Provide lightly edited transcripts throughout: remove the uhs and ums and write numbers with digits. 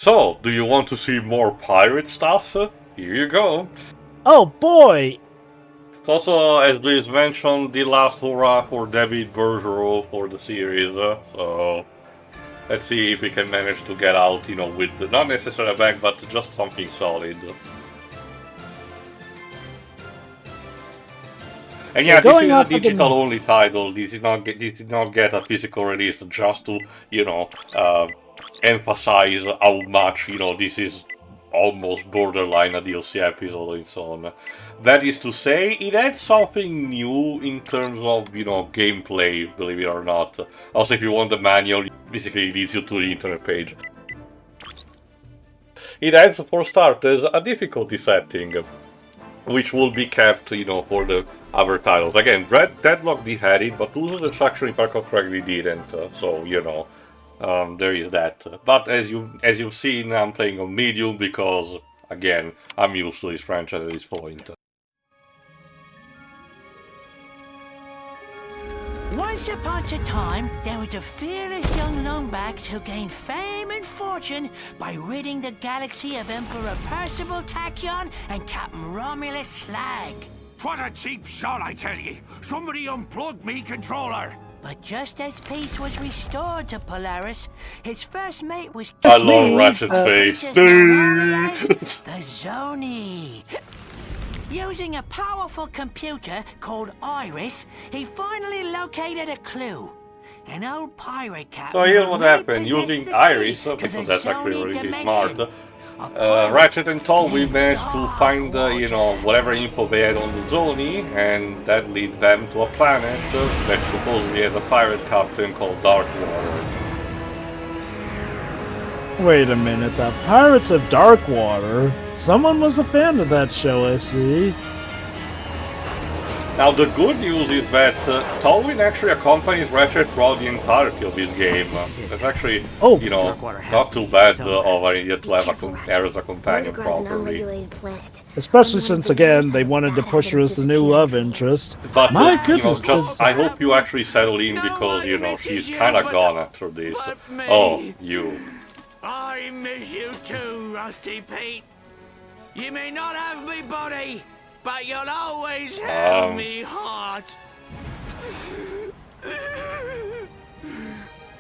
So, do you want to see more pirate stuff? Here you go. Oh boy! It's also, as Liz mentioned, the last hurrah for David Bergeron for the series, so let's see if we can manage to get out, with not necessarily a bag, but just something solid. And So yeah, this is a going off of the- digital-only title. This did not get a physical release, just to, emphasize how much, this is almost borderline a DLC episode and so on. That is to say, it adds something new in terms of, gameplay, believe it or not. Also, if you want the manual, it basically leads you to the internet page. It adds, for starters, a difficulty setting, which will be kept, for the other titles. Again, Deadlock did had it, but Uso Destruction, if I recall correctly, didn't, so, there is that. But as you've seen, I'm playing on medium because, again, I'm used to this franchise at this point. Once upon a time, there was a fearless young Lombax who gained fame and fortune by ridding the galaxy of Emperor Percival Tachyon and Captain Romulus Slag. What a cheap shot, I tell ye! Somebody unplugged me controller! But just as peace was restored to Polaris, his first mate was I love Ratchet's face. the Zoni. Using a powerful computer called Iris, he finally located a clue. An old pirate captain. So here's what happened. Using Iris, because that's actually really smart, Ratchet and Talwyn managed to find, whatever info they had on the Zoni, and that led them to a planet that supposedly has a pirate captain called Darkwater. Wait a minute, the Pirates of Darkwater? Someone was a fan of that show, I see. Now the good news is that Talwyn actually accompanies Ratchet throughout the entirety of this game. It's actually, not too bad of an idiot to have her as a companion properly. Especially since, again, they wanted to push her as the new love interest. But, My goodness, I hope you actually settle in because, she's kinda gone after this. Oh, you. I miss you too, Rusty Pete. You may not have me body, but you'll always have me heart.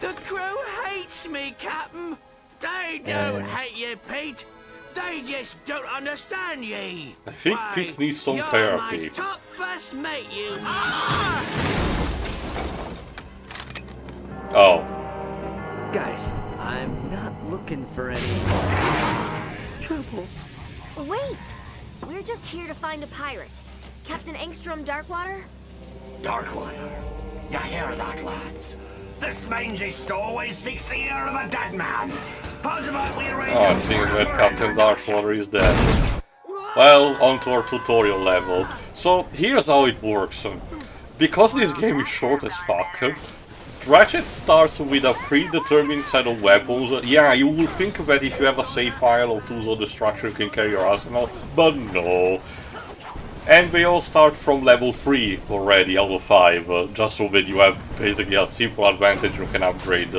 The crew hates me, Captain. They don't hate you, Pete. They just don't understand ye. I think Pete needs some you're therapy. My top first mate, you. Oh. Guys, I'm not looking for any trouble. Wait! We're just here to find a pirate. Captain Engstrom Darkwater? Darkwater. You hear that, lads? This mangy stowaway seeks the ear of a dead man. How's about we arrange Oh, it seems that Captain Darkwater is dead. Well, on to our tutorial level. So, here's how it works. Because this game is short as fuck, Ratchet starts with a predetermined set of weapons. Yeah, you would think that if you have a save file of tools of destruction you can carry your arsenal, but no. And they all start from level 3 already, out of 5, just so that you have basically a simple advantage you can upgrade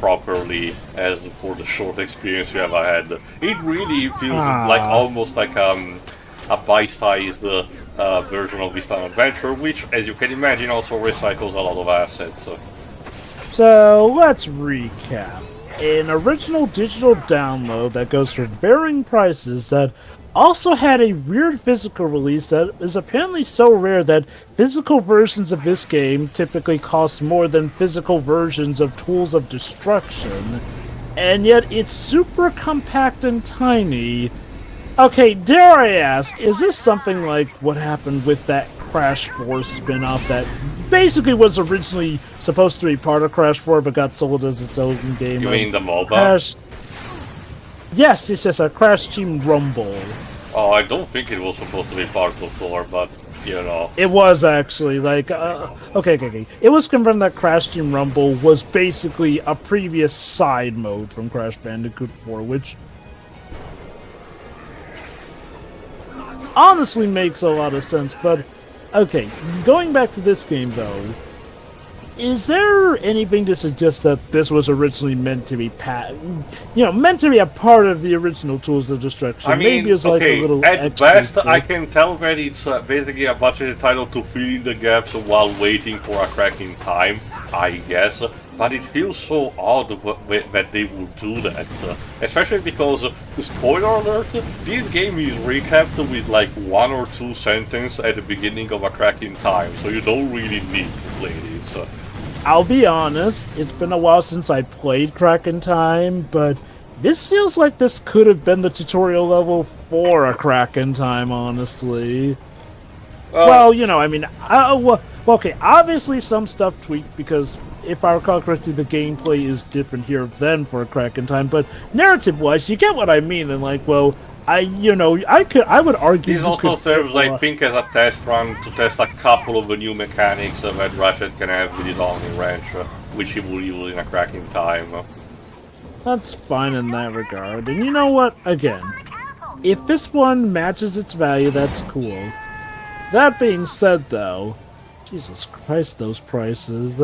properly as for the short experience you have ahead. It really feels like almost like a bite-sized version of Vista Adventure, which, as you can imagine, also recycles a lot of assets. So, let's recap. An original digital download that goes for varying prices that also had a weird physical release that is apparently so rare that physical versions of this game typically cost more than physical versions of Tools of Destruction, and yet it's super compact and tiny. Okay, dare I ask, is this something like what happened with that Crash 4 spin-off that basically was originally supposed to be part of Crash 4 but got sold as its own game? You mean the MOBA? Yes, a Crash Team Rumble. Oh, I don't think it was supposed to be part of 4, but, It was actually, okay. It was confirmed that Crash Team Rumble was basically a previous side mode from Crash Bandicoot 4, which honestly makes a lot of sense, but okay, going back to this game though, is there anything to suggest that this was originally meant to be meant to be a part of the original Tools of Destruction? I mean, maybe it's like okay, a little at extra best, thing. I can tell that it's basically a budgeted title to fill in the gaps while waiting for a cracking time, I guess. But it feels so odd that they would do that, especially because, spoiler alert, this game is recapped with like 1 or 2 sentences at the beginning of a cracking time, so you don't really need to play this. I'll be honest, it's been a while since I played Kraken Time, but this feels like this could have been the tutorial level for a Kraken Time, honestly. Well, you know, I mean, okay, obviously some stuff tweaked because if I recall correctly, the gameplay is different here than for a Kraken Time, but narrative-wise, you get what I mean, and like, well, I would argue This also serves, I think, as a test run to test a couple of the new mechanics that Ratchet can have with his Omni Wrench, which he will use in a cracking time. That's fine in that regard. And you know what? Again, if this one matches its value, that's cool. That being said, though, Jesus Christ, those prices,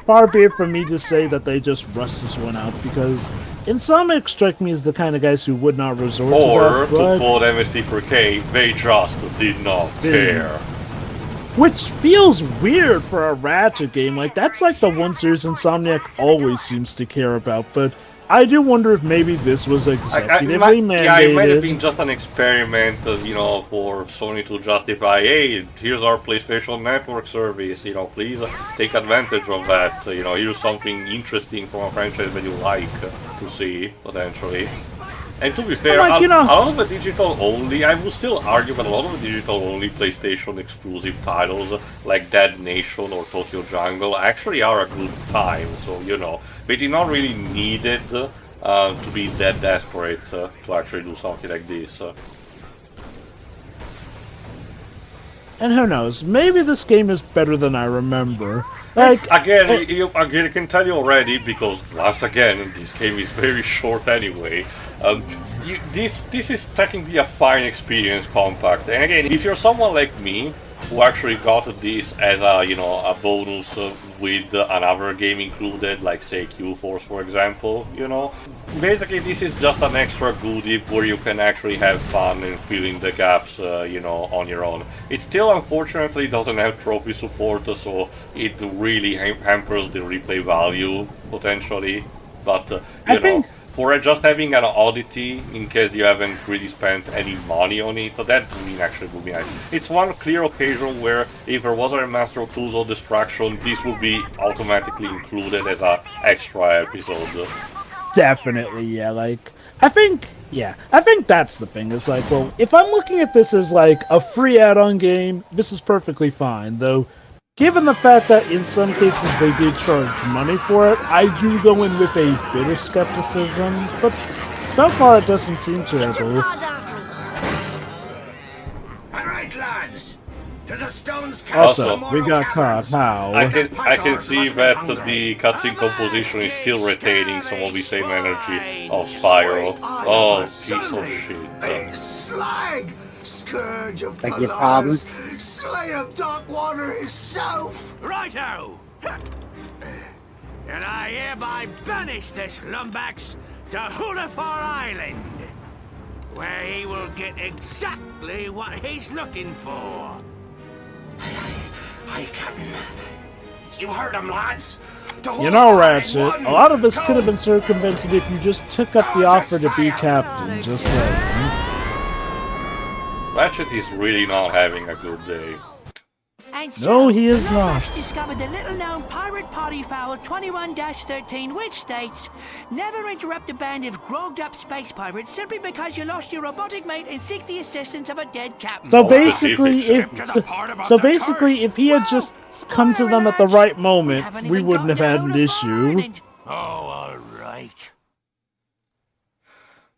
far be it from me to say that they just rushed this one out, because in some it strike me as the kind of guys who would not resort Or, to that, to quote MST4K, they just did not care. Which feels weird for a Ratchet game. Like, that's like the one series Insomniac always seems to care about, but I do wonder if maybe this was executively mandated. Yeah, it might have been just an experiment, you know, for Sony to justify, hey, here's our PlayStation Network service, you know, please take advantage of that, you know, here's something interesting from a franchise that you like to see, potentially. And to be fair, like, a lot of the digital-only, I will still argue that a lot of the digital-only PlayStation-exclusive titles, like Dead Nation or Tokyo Jungle, actually are a good time, so, you know, they did not really need it to be that desperate to actually do something like this. And who knows, maybe this game is better than I remember. Like, again, I can tell you already, because, once again, this game is very short anyway. This is technically a fine experience compact, and again, if you're someone like me who actually got this as a, you know, a bonus with another game included, like say Q-Force for example, you know, basically this is just an extra goodie where you can actually have fun and fill in the gaps, you know, on your own. It still unfortunately doesn't have trophy support, so it really hampers the replay value potentially, but you know, for just having an oddity, in case you haven't really spent any money on it, that actually would be nice. It's one clear occasion where, if there was a remaster of Tools of Destruction, this would be automatically included as an extra episode. Definitely, yeah, like, I think that's the thing. It's like, well, if I'm looking at this as like a free add-on game, this is perfectly fine, though. Given the fact that in some cases they did charge money for it, I do go in with a bit of skepticism, but so far it doesn't seem terrible. Alright, lads. To the stones Also, we got caught. How? I can see that the cutscene composition is still retaining some of the same energy of Spyro. Oh, piece of shit. Big slag! Scourge of Like your problem? Slay of Darkwater himself! Righto! And I hereby banish this Lombax to Hoolefar Island, where he will get exactly what he's looking for. Aye, Captain. You heard him, lads. You know, Ratchet, a lot of this could have been circumvented if you just took up the offer to be captain, just saying. Ratchet is really not having a good day. And so, No, he is not. Lombax discovered the little-known pirate party foul 21-13, which states, "Never interrupt a band of grogged-up space pirates simply because you lost your robotic mate and seek the assistance of a dead captain." So basically, if he had just come to them at the right moment, we wouldn't have had an issue. Oh, all right.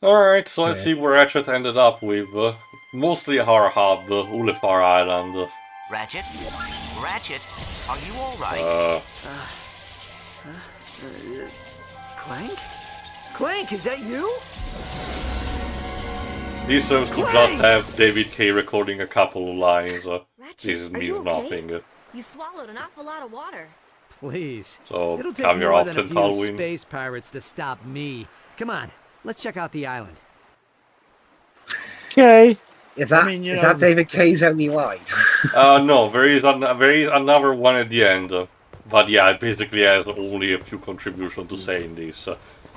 Alright, so let's see where Ratchet ended up with. Mostly our hub, Hoolefar Island. Ratchet? Ratchet, are you alright? Clank? Clank, is that you? This seems to just have David K recording a couple of lines. This Ratchet, are means you okay? nothing. You swallowed an awful lot of water. Please. So, It'll take come here more than a often, few Talwyn. space pirates to stop me. Come on, let's check out the island. Okay. Is that is that David K's only line? No, there is another one at the end. But yeah, it basically has only a few contributions to say in this.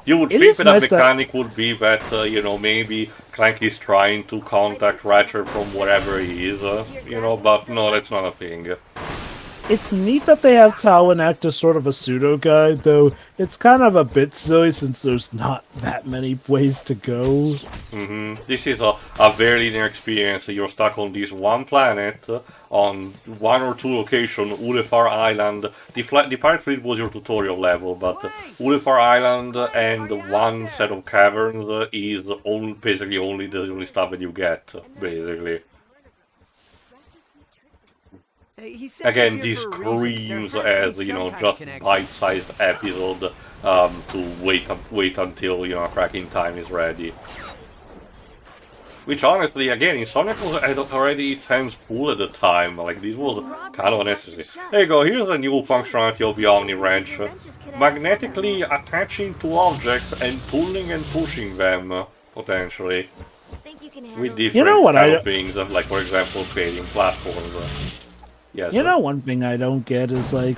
You would think that a mechanic would be that, you know, maybe Clank is trying to contact Ratchet from wherever he is, you know, but no, that's not a thing. It's neat that they have Talwyn act as sort of a pseudo-guide, though it's kind of a bit silly since there's not that many ways to go. This is a very linear experience. You're stuck on this one planet, on one or two locations, Hoolefar Island. The Pirate Fleet was your tutorial level, but Hoolefar Island and one set of caverns is basically only the only stuff that you get, basically. Again, this screams as, you know, just bite-sized episode to wait until, you know, cracking time is ready. Which honestly, again, Insomniac had already its hands full at the time, like this was kind of unnecessary. There you go, here's a new functionality of the Omni Wrench. Magnetically attaching to objects and pulling and pushing them, potentially. With different kind of things, like for example creating platforms. Yes, you know, one thing I don't get is, like,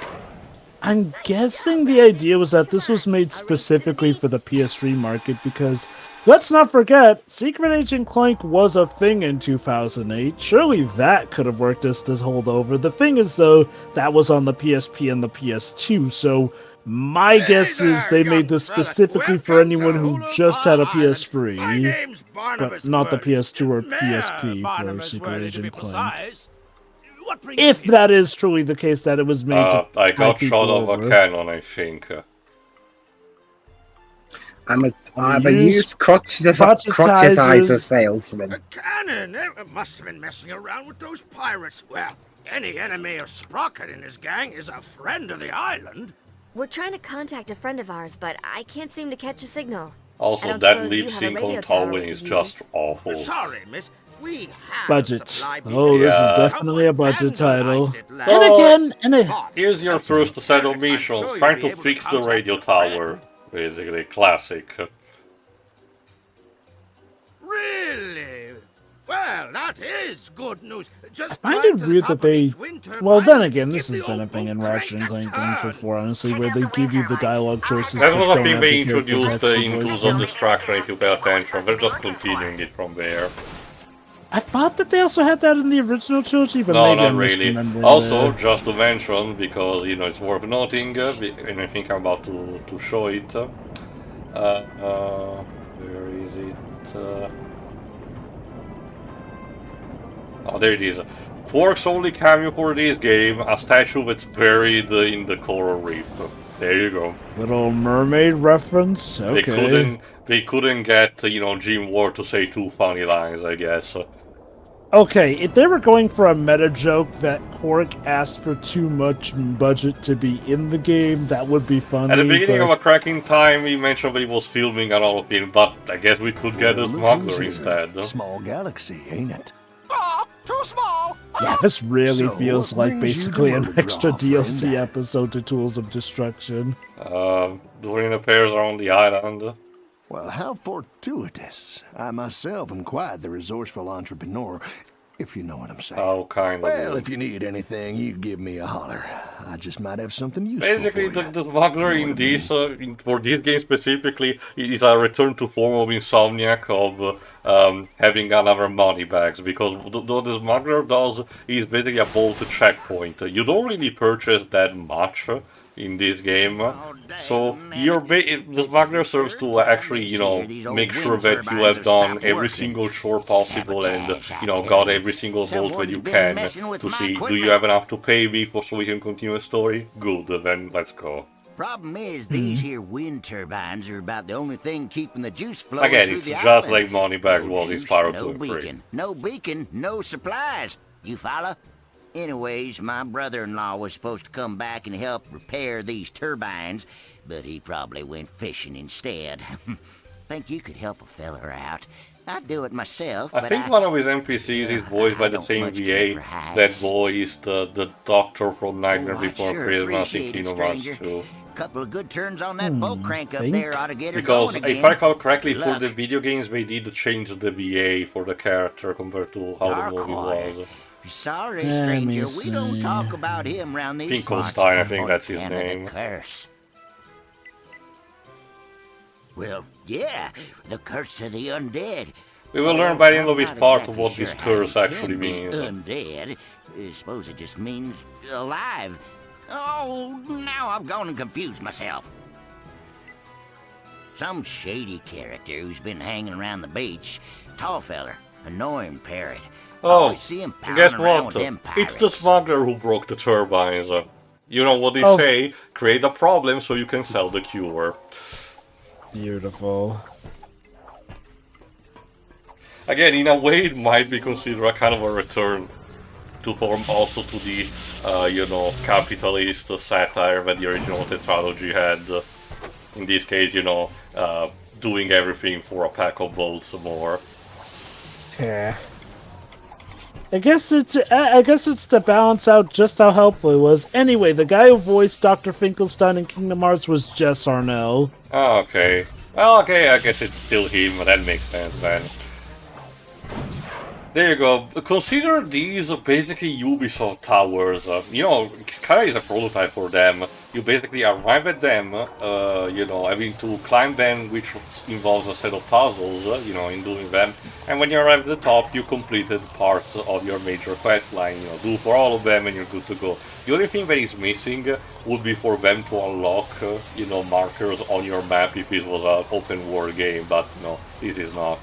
I'm guessing the idea was that this was made specifically for the PS3 market because, let's not forget, Secret Agent Clank was a thing in 2008. Surely that could have worked as this holdover. The thing is, though, that was on the PSP and the PS2, so my guess is they made this specifically for anyone who just had a PS3, but not the PS2 or PSP for Secret Agent Clank. If that is truly the case, that it was made to I got shot of a cannon, I think. I'm a used crotchetizer salesman. A cannon? It must have been messing around with those pirates. Well, any enemy of Sprocket and his gang is a friend of the island. We're trying to contact a friend of ours, but I can't seem to catch a signal. Also, that lip sync on Talwyn is just awful. Sorry, miss. We have budget. Oh, this is definitely a budget title. And again, here's your first set of missions, trying to fix the radio tower. Basically, classic. Really? Well, that is good news. Just I find it weird that they... Well, then again, this has been a thing in Ratchet Clank games before, honestly, where they give you the dialogue choices. That was a thing they introduced in Tools of Destruction, if you pay attention. They're just continuing it from there. I thought that they also had that in the original trilogy, but no, maybe not I'm really. Also, just to mention, because, you know, it's worth noting, and I think I'm about to show it. Where is it? Oh, there it is. Quark's only cameo for this game, a statue that's buried in the coral reef. There you go. Little mermaid reference? Okay. They couldn't get, you know, Jim Ward to say two funny lines, I guess. Okay, if they were going for a meta joke that Quark asked for too much budget to be in the game, that would be funny. At the beginning of A Cracking Time, he mentioned that he was filming another thing, but I guess we could get a smuggler instead. Small galaxy, ain't it? Oh, too small! Yeah, this really feels like basically an extra DLC episode to Tools of Destruction. During the pairs are on the island. Well, how fortuitous. I myself am quite the resourceful entrepreneur, if you know what I'm saying. Oh, kind of. Well, if you need anything, you give me a holler. I just might have something useful Basically, for you. the smuggler in this, for this game specifically, is a return to form of Insomniac of having another money bags, because what the smuggler does is basically a bolt checkpoint. You don't really purchase that much in this game, so the smuggler serves to actually, you know, make sure that you have done every single chore possible and, you know, got every single bolt that you can to see, do you have enough to pay me so we can continue the story? Good, then let's go. Problem is, these here wind turbines are about the only thing keeping the juice flowing Again, through it's the just island. like Moneybags was in Spyro No 2 and 3. beacon, no beacon, no supplies. You follow? Anyways, my brother-in-law was supposed to come back and help repair these turbines, but he probably went fishing instead. Think you could help a feller out? I'd do it myself, I think one of his NPCs is voiced by the same VA that voiced the Doctor from Nightmare Before Christmas in Kingdom Hearts 2. Couple of good turns on that bolt crank up there ought to get her because going again. if I recall correctly, for the video games they did change the VA for the character compared to how the movie was. Sorry, stranger, we don't talk about him round these Finkelstein, I think that's his name. Curse. Well, yeah, the curse to the undead. We will learn by the end of this part of what this curse actually means. Undead? I suppose it just means alive. Oh, now I've gone and confused myself. Some shady character who's been hanging around the beach. Tall feller, annoying parrot. Oh, see him guess around what? with them It's the smuggler who broke the turbines. You know what they say, create a problem so you can sell the cure. Beautiful. Again, in a way, it might be considered a kind of a return to form also to the, you know, capitalist satire that the original tetralogy had. In this case, you know, doing everything for a pack of bolts more. Yeah. I guess it's to balance out just how helpful it was. Anyway, the guy who voiced Dr. Finkelstein in Kingdom Hearts was Jess Arnell. Oh, okay. Well, okay, I guess it's still him, but that makes sense, man. There you go. Consider these basically Ubisoft towers. You know, Sky is a prototype for them. You basically arrive at them, you know, having to climb them, which involves a set of puzzles, you know, in doing them. And when you arrive at the top, you completed part of your major quest line. You know, do for all of them and you're good to go. The only thing that is missing would be for them to unlock, you know, markers on your map if this was an open world game, but no, this is not.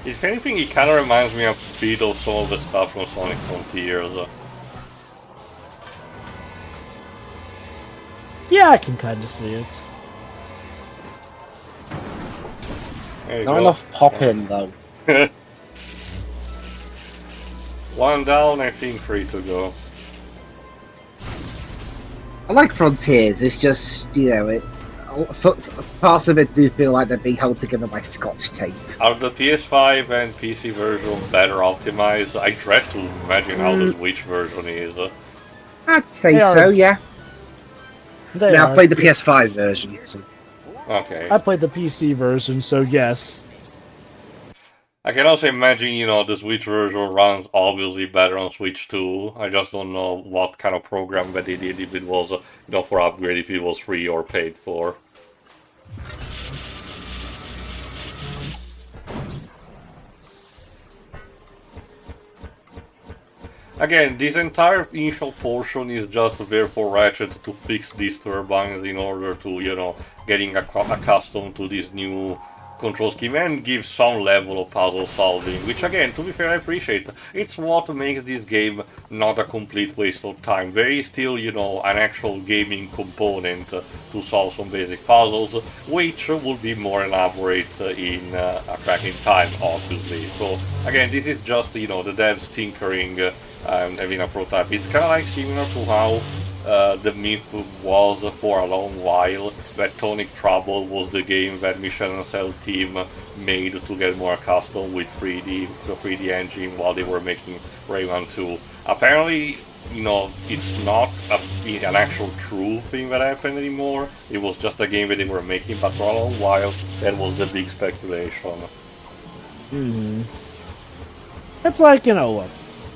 If anything, it kind of reminds me a bit of some of the stuff from Sonic Frontiers. Yeah, I can kind of see it. Not enough pop-in, though. One down, I think 3 to go. I like Frontiers, it's just, you know, parts of it do feel like they're being held together by Scotch tape. Are the PS5 and PC version better optimized? I dread to imagine how the Switch version is. I'd say so, yeah. I played the PS5 version. So. Okay. I played the PC version, so yes. I can also imagine, you know, the Switch version runs obviously better on Switch 2. I just don't know what kind of program that they did, if it was, you know, for upgrade, if it was free or paid for. Again, this entire initial portion is just there for Ratchet to fix these turbines in order to, you know, getting accustomed to this new control scheme and give some level of puzzle solving, which again, to be fair, I appreciate. It's what makes this game not a complete waste of time. There is still, you know, an actual gaming component to solve some basic puzzles, which will be more elaborate in A Crack in Time, obviously. So again, this is just, you know, the devs tinkering and having a prototype. It's kind of like similar to how the myth was for a long while that Tonic Trouble was the game that Michel Ancel team made to get more accustomed with the 3D engine while they were making Rayman 2. Apparently, you know, it's not an actual true thing that happened anymore. It was just a game that they were making, but for a long while that was the big speculation. It's like, you know what,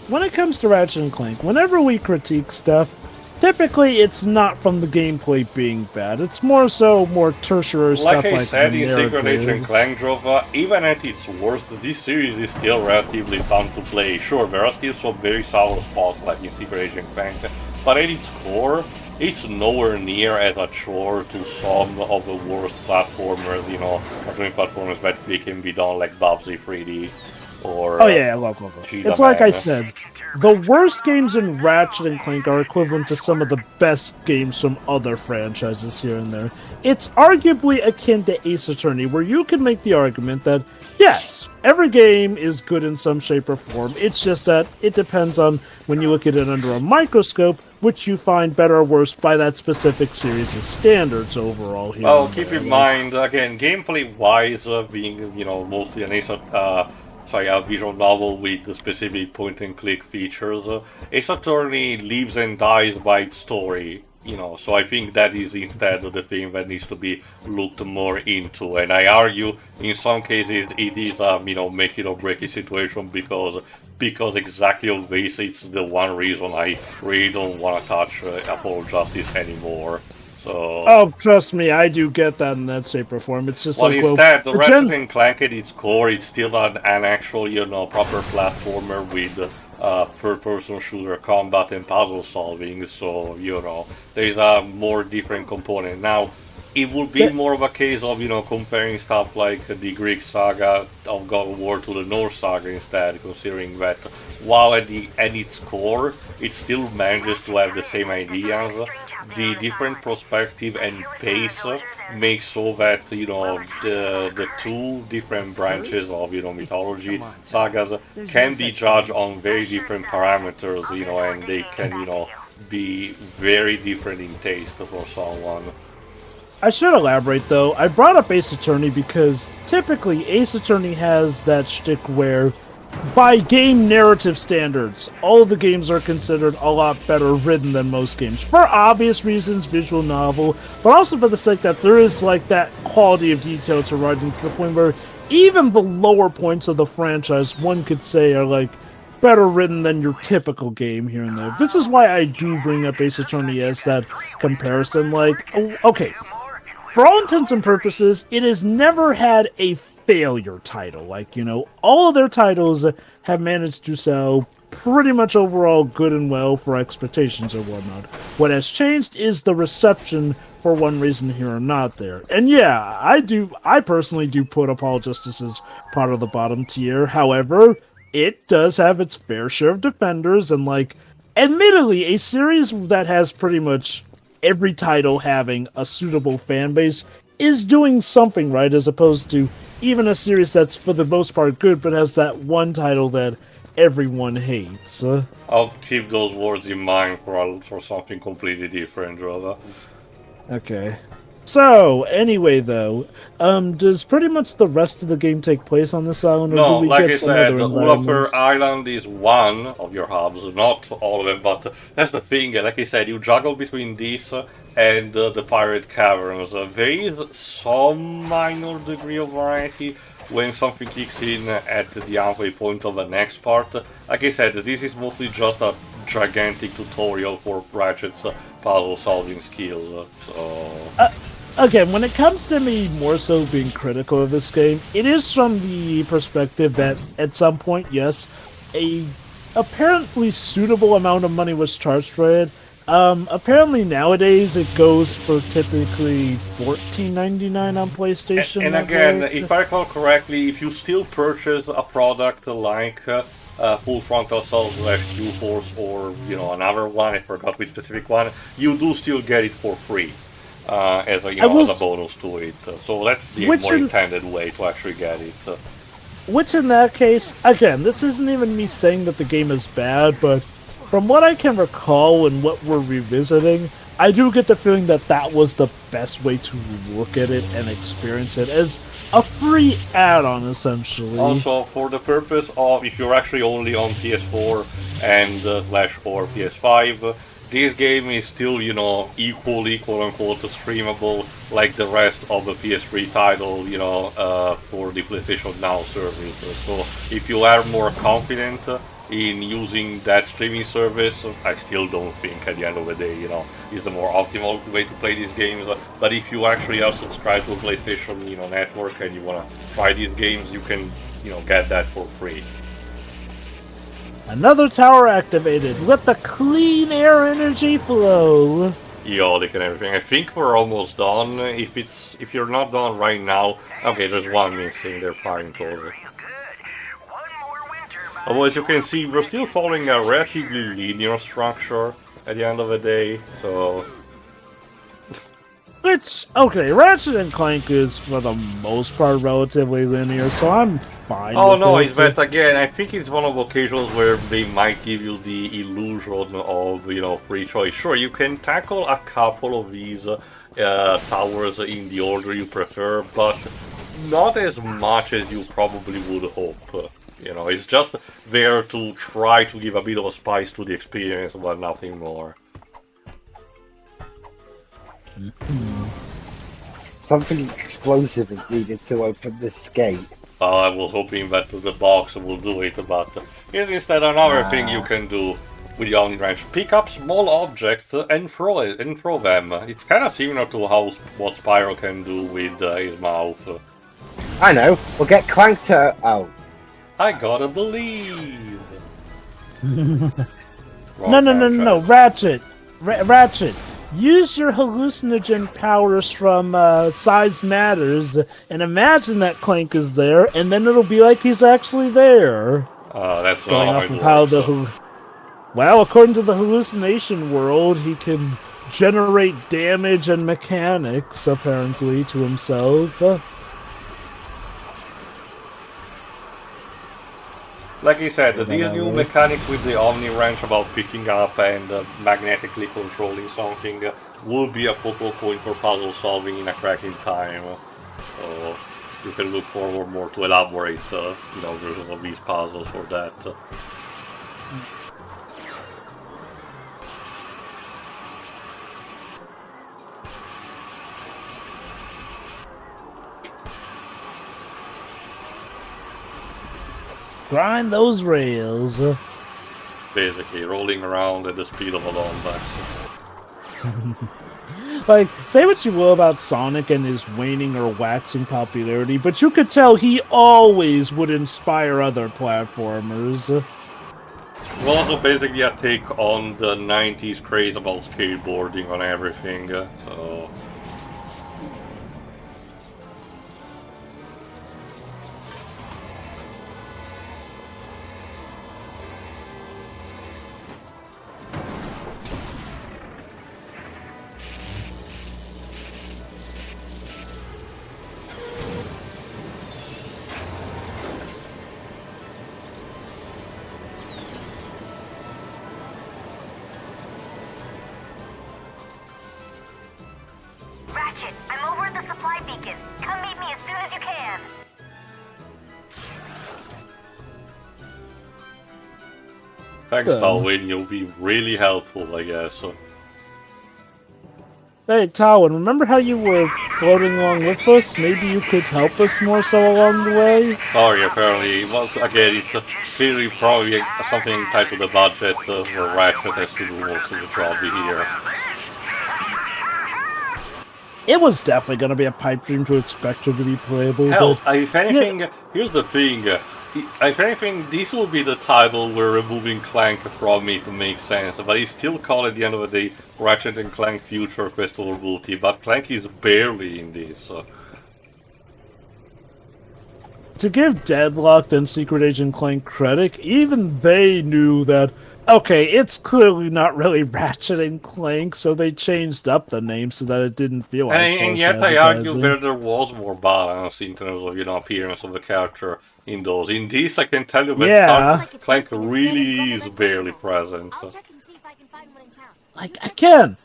when it comes to Ratchet & Clank, whenever we critique stuff, typically it's not from the gameplay being bad. It's more tertiary stuff like I said in narrative. Secret Agent Clank Drop, even at its worst, this series is still relatively fun to play. Sure, there are still some very sour spots like in Secret Agent Clank, but at its core, it's nowhere near as a chore to some of the worst platformers, you know, cartoon platformers that they can be done like Bubsy 3D. or Oh yeah, look. Cheetah It's like I Man. said, the worst games in Ratchet and Clank are equivalent to some of the best games from other franchises here and there. It's arguably akin to Ace Attorney, where you can make the argument that, yes, every game is good in some shape or form. It's just that it depends on when you look at it under a microscope, which you find better or worse by that specific series' standards overall here. Well, keep in mind, again, gameplay-wise, being, mostly an a visual novel with the specific point-and-click features, Ace Attorney lives and dies by its story, so I think that is instead the thing that needs to be looked more into, and I argue, in some cases, it is a, make it or break it situation, because exactly of this, it's the one reason I really don't want to touch Apollo Justice anymore. So, oh, trust me, I do get that in that shape or form. It's just like, instead, the Ratchet and Clank at its core is still an actual, proper platformer with third-person shooter combat and puzzle solving. So, there's a more different component. Now, it would be more of a case of, comparing stuff like the Greek saga of God of War to the Norse saga instead, considering that while at its core, it still manages to have the same ideas. The different perspective and pace makes so that, the two different branches of, mythology sagas can be judged on very different parameters, and they can, be very different in taste for someone. I should elaborate, though. I brought up Ace Attorney because typically Ace Attorney has that shtick where, by game narrative standards, all the games are considered a lot better written than most games. For obvious reasons, visual novel, but also for the sake that there is like that quality of detail to writing to the point where even the lower points of the franchise, one could say, are like better written than your typical game here and there. This is why I do bring up Ace Attorney as that comparison. Like, okay, for all intents and purposes, it has never had a failure title. Like, all of their titles have managed to sell pretty much overall good and well for expectations or whatnot. What has changed is the reception for one reason here or not there. And yeah, I personally do put Apollo Justice as part of the bottom tier. However, it does have its fair share of defenders, and like, admittedly, a series that has pretty much every title having a suitable fan base is doing something right, as opposed to even a series that's for the most part good but has that one title that everyone hates. I'll keep those words in mind for something completely different, brother. Okay. So, anyway, though, does pretty much the rest of the game take place on this island, or No, do we like get I some said, other Hoolefar environments? Island is one of your hubs, not all of them, but that's the thing, like I said, you juggle between these and the Pirate Caverns. There is some minor degree of variety when something kicks in at the halfway point of the next part. Like I said, this is mostly just a gigantic tutorial for Ratchet's puzzle-solving skills, so... Again, when it comes to me more so being critical of this game, it is from the perspective that at some point, yes, a apparently suitable amount of money was charged for it. Apparently nowadays it goes for typically $14.99 on PlayStation. And again, if I recall correctly, if you still purchase a product like Full Frontal Assault / Q-Force or, another one, I forgot which specific one, you do still get it for free. As a as a bonus to it, so that's the more intended way to actually get it. Which in that case, again, this isn't even me saying that the game is bad, but from what I can recall and what we're revisiting, I do get the feeling that that was the best way to look at it and experience it as a free add-on, essentially. Also, for the purpose of if you're actually only on PS4 and or PS5. This game is still, equally, quote-unquote, streamable like the rest of the PS3 title, for the PlayStation Now service. So if you are more confident in using that streaming service, I still don't think at the end of the day, is the more optimal way to play these games. But if you actually are subscribed to a PlayStation, network and you want to try these games, you can, get that for free. Another tower activated. Let the clean air energy flow. Iodic and everything. I think we're almost done. If you're not done right now, okay, there's one missing. They're firing towards it. Good. One more Although, as you can see, we're still following a relatively linear structure at the end of the day, so... It's okay. Ratchet and Clank is, for the most part, relatively linear, so I'm fine. Oh with no, it. it's that again. I think it's one of the occasions where they might give you the illusion of, you know, free choice. Sure, you can tackle a couple of these towers in the order you prefer, but not as much as you probably would hope. You know, it's just there to try to give a bit of a spice to the experience, but nothing more. Something explosive is needed to open this gate. I was hoping that the box will do it, but here's instead another thing you can do with the Omni Wrench. Pick up small objects and throw them. It's kind of similar to what Spyro can do with his mouth. I know. We'll get Clank to... Oh. I gotta believe. No, Ratchet. Ratchet. Use your hallucinogen powers from Size Matters and imagine that Clank is there, and then it'll be like he's actually there. That's going not off of how the well, according to the hallucination world, he can generate damage and mechanics apparently to himself. Like I said, these new mechanics with the Omni Wrench about picking up and magnetically controlling something will be a focal point for puzzle solving in a cracking time. So you can look forward more to elaborate, you know, versions of these puzzles for that. Grind those rails. Basically, rolling around at the speed of a Lombax. Like, say what you will about Sonic and his waning or waxing popularity, but you could tell he always would inspire other platformers. Well, also basically a take on the 90s craze about skateboarding on everything, so... Thanks, Talwyn, you'll be really helpful, I guess. Hey, Talwyn, remember how you were floating along with us? Maybe you could help us more so along the way? Sorry, apparently. Well, again, it's clearly probably something tied to the budget where Ratchet has to do most of the job here. It was definitely going to be a pipe dream to expect her to be playable. Hell, but, if anything, here's the thing. If anything, this will be the title where removing Clank from it makes sense, but it's still called at the end of the day Ratchet and Clank Future Quest for Booty, but Clank is barely in this. To give Deadlocked and Secret Agent Clank credit, even they knew that, okay, it's clearly not really Ratchet and Clank, so they changed up the name so that it didn't feel like and yet I argue that there was more balance in terms of, you know, appearance of the character in those. In this, I can tell you that Clank really is barely present. Like, again,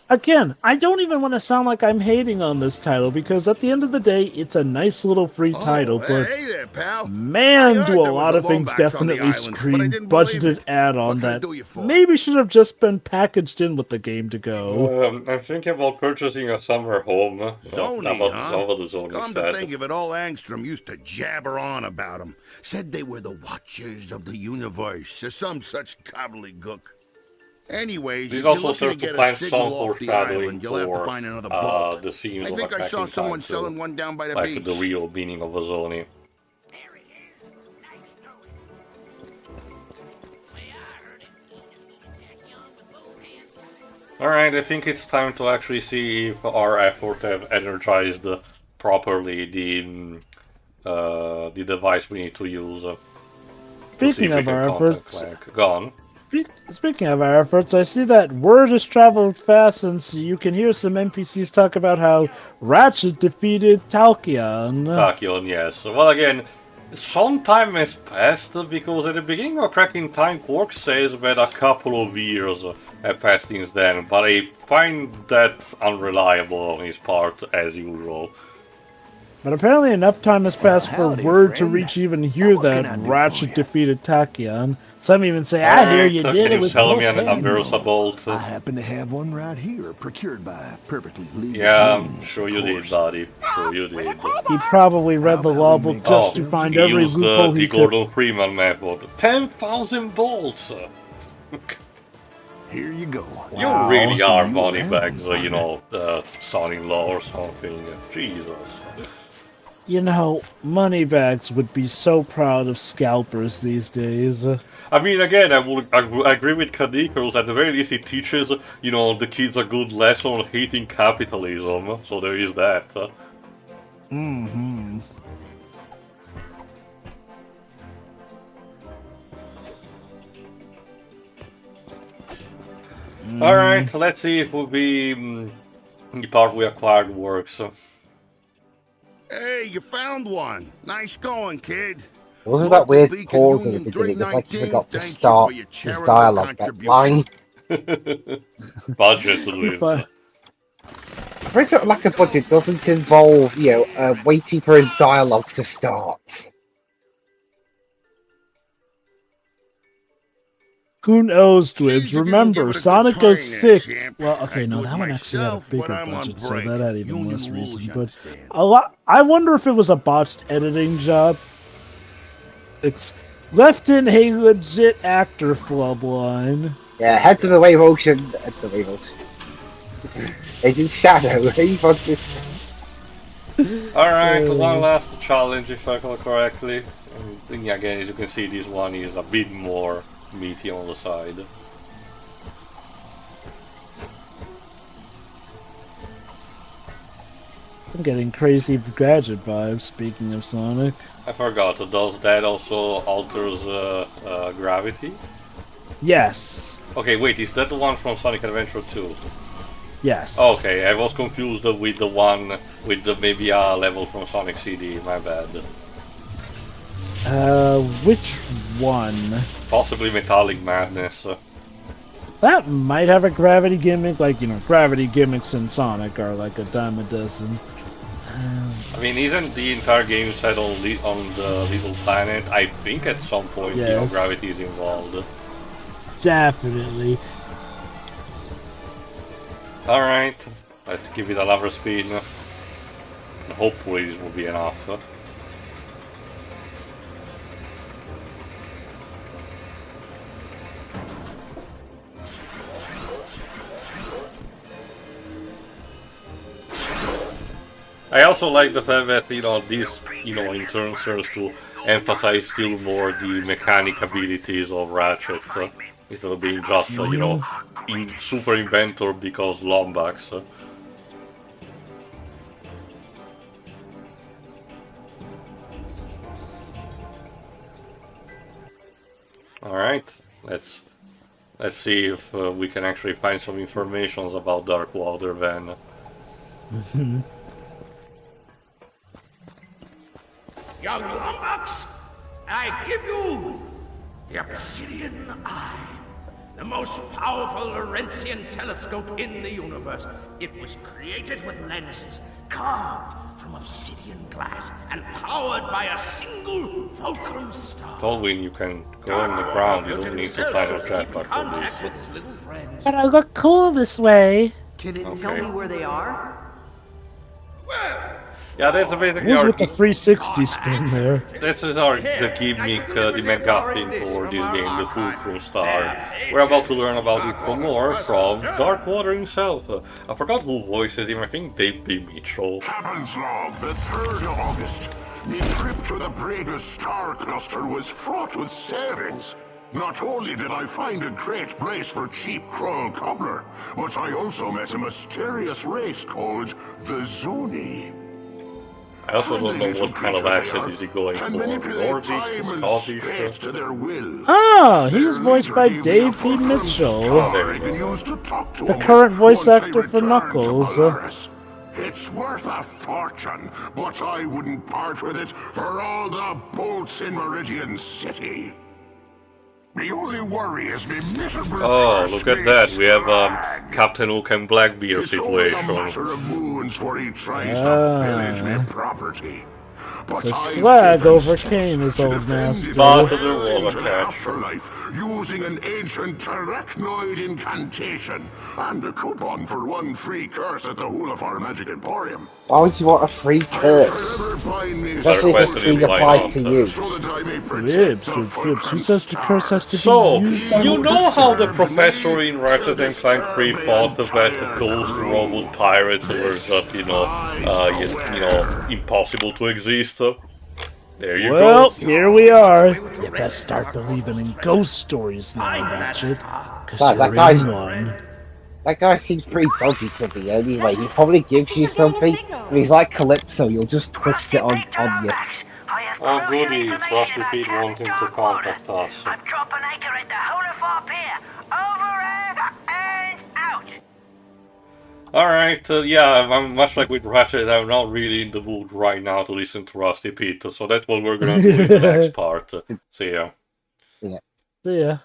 I don't even want to sound like I'm hating on this title, because at the end of the day, it's a nice little free title, but hey there, pal. Man, do a lot of things definitely scream budgeted add-on that maybe should have just been packaged in with the game to go. I'm thinking about purchasing a summer home. Sony, Some of the Sony Come instead. to think of it, all Angstrom used to jabber on about them. Said they were the watchers of the universe, or some such gobbledygook. Anyways, This if also you're looking serves to to get plant a signal some off the foreshadowing island, you'll have to for find another boat. the themes I of think I saw Attacking someone Titan selling 2, one down by the like beach. the real meaning of the Zoni. Alright, I think it's time to actually see if our effort have energized properly the device we need to use. speaking of our efforts, Gone. Speaking of our efforts, I see that word has traveled fast since you can hear some NPCs talk about how Ratchet defeated Talwyn. Tachyon, yes. Well, again, some time has passed because at the beginning of Cracking Time, Quark says that a couple of years have passed since then, but I find that unreliable on his part as usual. But apparently enough time has passed for howdy, word to friend. reach even hear What can I that do for Ratchet you? defeated Tachyon. Some even say, I hear you Alright, did can it you with sell both me a hands. Versebolt? I happen to have one right here, procured by a perfectly legal Yeah, means, sure of you did, course. buddy. Sure you did. He probably read the How law about we book make just to ourselves find He every used loophole the he could. Gordon Freeman method. 10,000 bolts! Here you go. You Wow. really are See you money around, bags, you partner. know, son-in-law or something. Jesus. You know, Moneybags would be so proud of scalpers these days. I mean, again, I agree with Kadikos. At the very least, it teaches, you know, the kids a good lesson on hating capitalism. So there is that. Mm-hmm. Alright, let's see if the part we acquired works. Hey, you found one. Nice going, kid. Wasn't that Local weird Beacon pause at the Union beginning? It's like he 319, forgot to thank you start for your his charitable dialogue, that contribution. line. Budget lives. But- Very sort of lack of budget doesn't involve, waiting for his dialogue to start. Who knows, Seems Dwibs? you didn't give Remember, it a good Sonic try goes there, 6. champ. Well, okay, I'd no, do it that one actually had a myself, but bigger I'm on budget, so break. that had even Union less rules, reason. you But understand. a lot. I wonder if it was a botched editing job. It's left in a legit actor flub line. Yeah, head to the wave ocean. Head to the wave ocean. Agent Shadow, he wants to... Alright, one last challenge, if I recall correctly. And again, as you can see, this one is a bit more meaty on the side. I'm getting crazy Gadget vibes, speaking of Sonic. I forgot, does that also alters gravity? Yes. Okay, wait, is that the one from Sonic Adventure 2? Yes. Okay, I was confused with the one with the maybe a level from Sonic CD, my bad. Which one? Possibly Metallic Madness. That might have a gravity gimmick, like, gravity gimmicks in Sonic are like a dime a dozen. I mean, isn't the entire game set on the little planet? I think at some point, Yes. gravity is involved. Definitely. Alright, let's give it a lover speed. Hopefully this will be enough. I also like the fact that, this, in turn serves to emphasize still more the mechanic abilities of Ratchet, instead of being just, super inventor because Lombax. Alright, let's see if we can actually find some information about Darkwater then. Young Lombax, I give you the Obsidian Eye, the most powerful Laurentian telescope in the universe. It was created with lenses carved from obsidian glass and powered by a single fulcrum star. Talwyn, you can go on the ground, you don't need to find a jetpack for this. With his little friends. But I look cool this way. Can it tell Okay. me where they are? Yeah, that's basically Who's our with the 360 spin there? this is our the gimmick, the MacGuffin for this game, the Fulcrum Star. We're about to learn about it for more from Darkwater himself. I forgot who voices him, I think Dave B. Mitchell. Captain's log, the 3rd of August. My trip to the Pragus star cluster was fraught with savings. Not only did I find a great place for cheap Krull cobbler, but I also met a mysterious race called the Zuni. I also don't know what kind of accent is he going for. Nordic, Scottish? To their will. Oh, he's voiced by Dave P. Mitchell, the current voice actor for Knuckles. It's worth a fortune, but I wouldn't part with it for all the bolts in Meridian City. The only worry is me miserable. Oh, look at that. We have Captain Hook and Blackbeard situation. It's only a matter of moons before he tries to pillage me property. So Slag overcame his old master. But there was a catch. Afterlife, using an ancient arachnoid incantation and a coupon for one free curse at the Hoolefar Magic Emporium. Why would you want a free curse? Especially if it's being applied to you. Fibs, who says the curse has to be So, used on you know how the professor in Ratchet and Clank 3 thought that the ghost robot pirates were just, you know, impossible to exist? There you go. Well, here we are. You best start believing in ghost stories now, Ratchet. Because you're in one. That guy seems pretty dodgy to me anyway. He probably gives you something, but he's like Calypso, you'll just twist it on you. Oh goody, it's Rusty Pete wanting to contact us. I'm dropping anchor at the Hoolefar Pier. Over and out. Alright, yeah, I'm much like with Ratchet, I'm not really in the mood right now to listen to Rusty Pete, so that's what we're gonna do in the next part. See ya. Yeah. See ya.